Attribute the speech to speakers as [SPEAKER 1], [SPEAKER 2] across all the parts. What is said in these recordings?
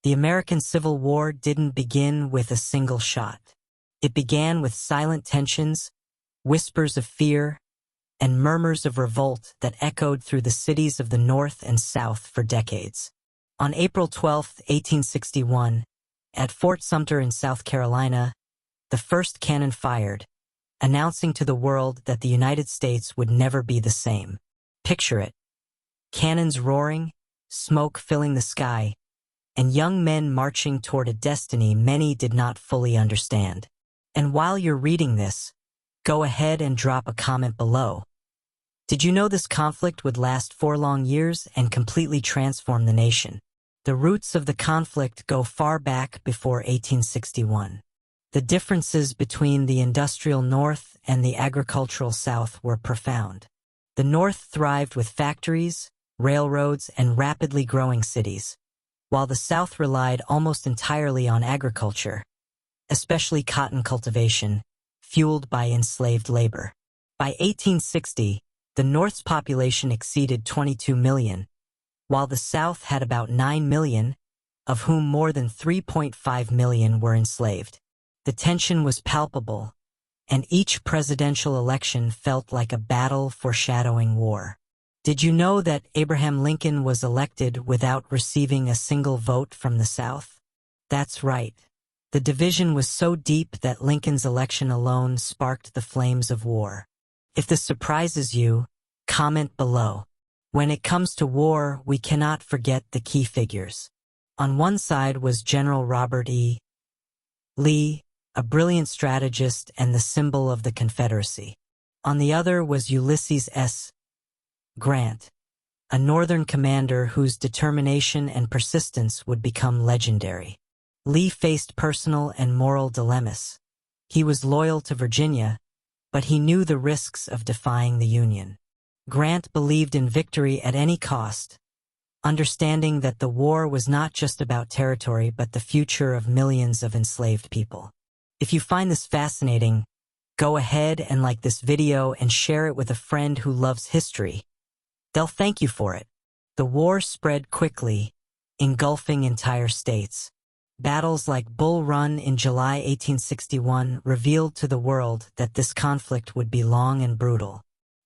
[SPEAKER 1] The American Civil War didn't begin with a single shot. It began with silent tensions, whispers of fear, and murmurs of revolt that echoed through the cities of the North and South for decades. On April 12, 1861, at Fort Sumter in South Carolina, the first cannon fired, announcing to the world that the United States would never be the same. Picture it. Cannons roaring, smoke filling the sky, and young men marching toward a destiny many did not fully understand. And while you're reading this, go ahead and drop a comment below. Did you know this conflict would last 4 long years and completely transform the nation? The roots of the conflict go far back before 1861. The differences between the industrial North and the agricultural South were profound. The North thrived with factories, railroads, and rapidly growing cities, while the South relied almost entirely on agriculture, especially cotton cultivation, fueled by enslaved labor. By 1860, the North's population exceeded 22 million, while the South had about 9 million, of whom more than 3.5 million were enslaved. The tension was palpable, and each presidential election felt like a battle foreshadowing war. Did you know that Abraham Lincoln was elected without receiving a single vote from the South? That's right. The division was so deep that Lincoln's election alone sparked the flames of war. If this surprises you, comment below. When it comes to war, we cannot forget the key figures. On one side was General Robert E. Lee, a brilliant strategist and the symbol of the Confederacy. On the other was Ulysses S. Grant, a Northern commander whose determination and persistence would become legendary. Lee faced personal and moral dilemmas. He was loyal to Virginia, but he knew the risks of defying the Union. Grant believed in victory at any cost, understanding that the war was not just about territory but the future of millions of enslaved people. If you find this fascinating, go ahead and like this video and share it with a friend who loves history. They'll thank you for it. The war spread quickly, engulfing entire states. Battles like Bull Run in July 1861 revealed to the world that this conflict would be long and brutal.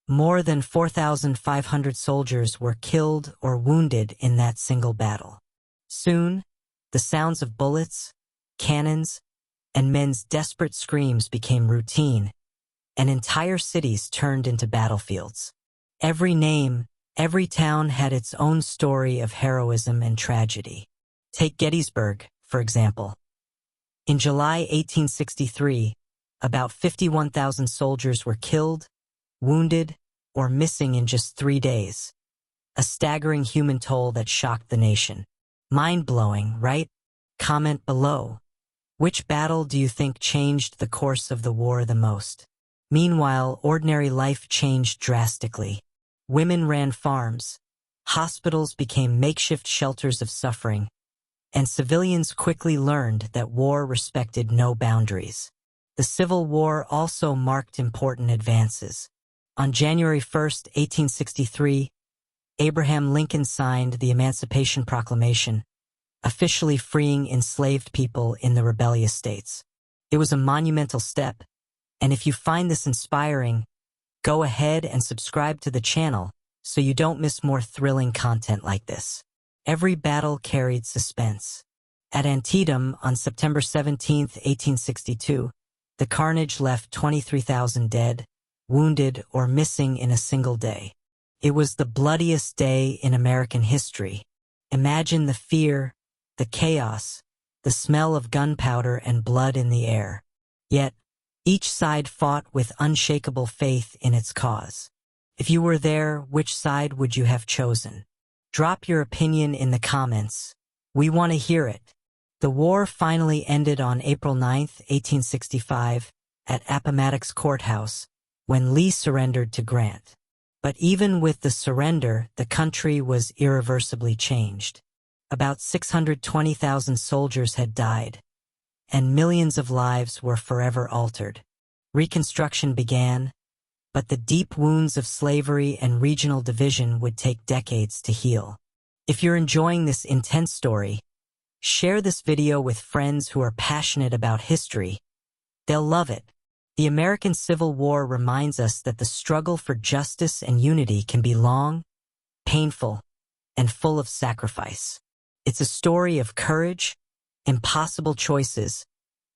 [SPEAKER 1] More than 4,500 soldiers were killed or wounded in that single battle. Soon, the sounds of bullets, cannons, and men's desperate screams became routine, and entire cities turned into battlefields. Every name, every town had its own story of heroism and tragedy. Take Gettysburg, for example. In July 1863, about 51,000 soldiers were killed, wounded, or missing in just 3 days. A staggering human toll that shocked the nation. Mind-blowing, right? Comment below. Which battle do you think changed the course of the war the most? Meanwhile, ordinary life changed drastically. Women ran farms, hospitals became makeshift shelters of suffering, and civilians quickly learned that war respected no boundaries. The Civil War also marked important advances. On January 1, 1863, Abraham Lincoln signed the Emancipation Proclamation, officially freeing enslaved people in the rebellious states. It was a monumental step, and if you find this inspiring, go ahead and subscribe to the channel so you don't miss more thrilling content like this. Every battle carried suspense. At Antietam on September 17, 1862, the carnage left 23,000 dead, wounded, or missing in a single day. It was the bloodiest day in American history. Imagine the fear, the chaos, the smell of gunpowder and blood in the air. Yet, each side fought with unshakable faith in its cause. If you were there, which side would you have chosen? Drop your opinion in the comments. We want to hear it. The war finally ended on April 9, 1865, at Appomattox Courthouse, when Lee surrendered to Grant. But even with the surrender, the country was irreversibly changed. About 620,000 soldiers had died, and millions of lives were forever altered. Reconstruction began, but the deep wounds of slavery and regional division would take decades to heal. If you're enjoying this intense story, Share this video with friends who are passionate about history. They'll love it. The American Civil War reminds us that the struggle for justice and unity can be long, painful, and full of sacrifice. It's a story of courage, impossible choices,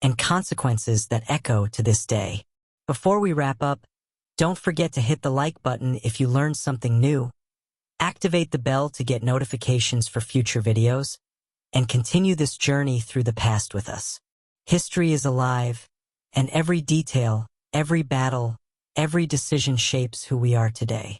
[SPEAKER 1] and consequences that echo to this day. Before we wrap up, don't forget to hit the like button if you learned something new. Activate the bell to get notifications for future videos, and continue this journey through the past with us. History is alive, and every detail, every battle, every decision shapes who we are today.